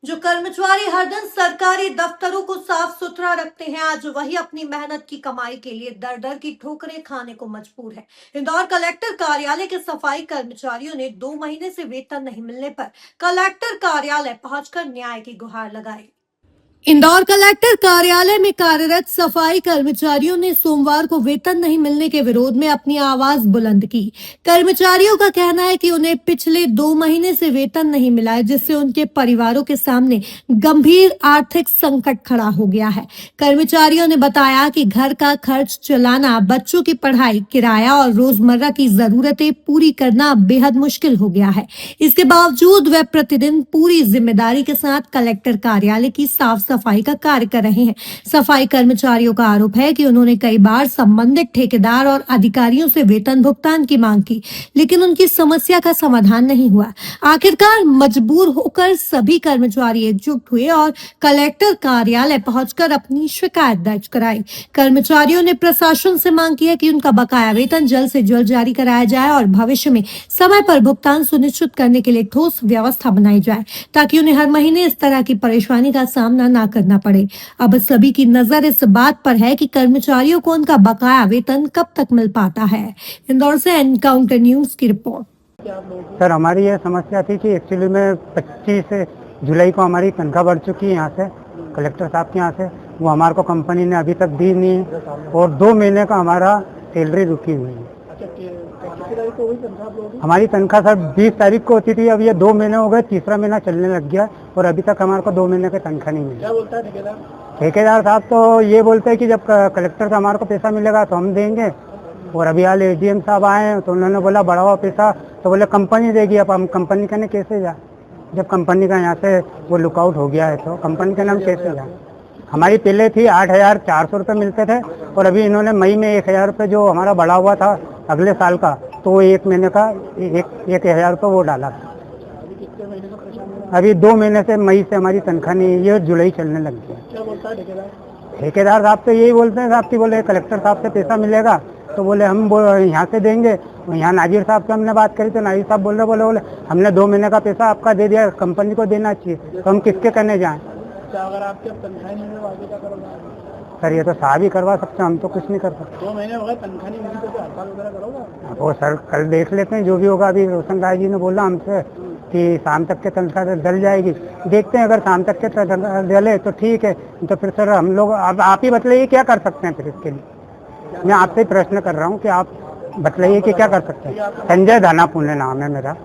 जो कर्मचारी हर दिन सरकारी दफ्तरों को साफ सुथरा रखते हैं, आज वही अपनी मेहनत की कमाई के लिए दर दर की ठोकरें खाने को मजबूर है। इंदौर कलेक्टर कार्यालय के सफाई कर्मचारियों ने 2 महीने से वेतन नहीं मिलने पर कलेक्टर कार्यालय पहुंचकर न्याय की गुहार लगाई। इंदौर कलेक्टर कार्यालय में कार्यरत सफाई कर्मचारियों ने सोमवार को वेतन नहीं मिलने के विरोध में अपनी आवाज बुलंद की। कर्मचारियों का कहना है कि उन्हें पिछले 2 महीने से वेतन नहीं मिला है, जिससे उनके परिवारों के सामने गंभीर आर्थिक संकट खड़ा हो गया है। कर्मचारियों ने बताया कि घर का खर्च चलाना, बच्चों की पढ़ाई, किराया और रोजमर्रा की जरूरतें पूरी करना बेहद मुश्किल हो गया है। इसके बावजूद वे प्रतिदिन पूरी जिम्मेदारी के साथ कलेक्टर कार्यालय की साफ सफाई का कार्य कर रहे हैं। सफाई कर्मचारियों का आरोप है कि उन्होंने कई बार संबंधित ठेकेदार और अधिकारियों से वेतन भुगतान की मांग की, लेकिन उनकी समस्या का समाधान नहीं हुआ। आखिरकार मजबूर होकर सभी कर्मचारी एकजुट हुए और कलेक्टर कार्यालय पहुंचकर अपनी शिकायत दर्ज कराई। कर्मचारियों ने प्रशासन से मांग की है कि उनका बकाया वेतन जल्द से जल्द जारी कराया जाए और भविष्य में समय पर भुगतान सुनिश्चित करने के लिए ठोस व्यवस्था बनाई जाए, ताकि उन्हें हर महीने इस तरह की परेशानी का सामना ना करना पड़े। अब सभी की नजर इस बात पर है कि कर्मचारियों को उनका बकाया वेतन कब तक मिल पाता है। इंदौर से एनकाउंटर न्यूज की रिपोर्ट। सर, हमारी ये समस्या थी कि एक्चुअली में 25 जुलाई को हमारी तनख्वाह बढ़ चुकी है यहाँ से, कलेक्टर साहब के यहाँ से। वो हमारे को कंपनी ने अभी तक दी नहीं है और 2 महीने का हमारा सैलरी रुकी हुई है। हमारी तनख्वाह सर 20 तारीख को होती थी, अब ये 2 महीने हो गए, तीसरा महीना चलने लग गया और अभी तक हमारे को 2 महीने की तनख्वाह नहीं मिली। क्या बोलता है ठेकेदार? ठेकेदार साहब तो ये बोलते हैं कि जब कलेक्टर का हमारे को पैसा मिलेगा तो हम देंगे। और अभी हाल एडीएम साहब आए हैं तो उन्होंने बोला बढ़ा हुआ पैसा, तो बोले कंपनी देगी। अब हम कंपनी कहने कैसे जाए, जब कंपनी का यहाँ से वो लुकआउट हो गया है तो कंपनी के नाम कैसे जाए। हमारी पहले थी 8,400 रुपये मिलते थे और अभी इन्होंने मई में 1,000 रुपये जो हमारा बढ़ा हुआ था अगले साल का, तो वो 1 महीने का 1,000 रुपये वो डाला। कितने महीने का परेशान? अभी 2 महीने से मई से हमारी तनख्वाह नहीं, ये जुलाई चलने लग गया। क्या बोलता है ठेकेदार? ठेकेदार साहब तो यही बोलते हैं साहब की, बोले कलेक्टर साहब से पैसा मिलेगा तो बोले हम यहाँ से देंगे। यहाँ नाजिर साहब से हमने बात करी तो नाजिर साहब बोले हमने 2 महीने का पैसा आपका दे दिया, कंपनी को देना चाहिए, तो हम किसके करने जाएं। क्या अगर आपके तनख्वाह नहीं मिले आगे क्या करोगे? सर ये तो साहब ही करवा सकते हैं, हम तो कुछ नहीं कर सकते। 2 महीने हो गए तनख्वाह नहीं मिली तो क्या हड़ताल वगैरह करोगे? वो सर कल देख लेते हैं जो भी होगा। अभी रोशन राय जी ने बोला हमसे कि शाम तक के तनख्वाह डल जाएगी, देखते हैं अगर शाम तक के तनख्वाह डले तो ठीक है, तो फिर सर हम लोग अब आप ही बतलाइए क्या कर सकते हैं फिर इसके लिए। मैं आपसे प्रश्न कर रहा हूँ कि आप बतलाइए कि क्या कर सकते हैं। संजय धाना पुणे नाम है मेरा।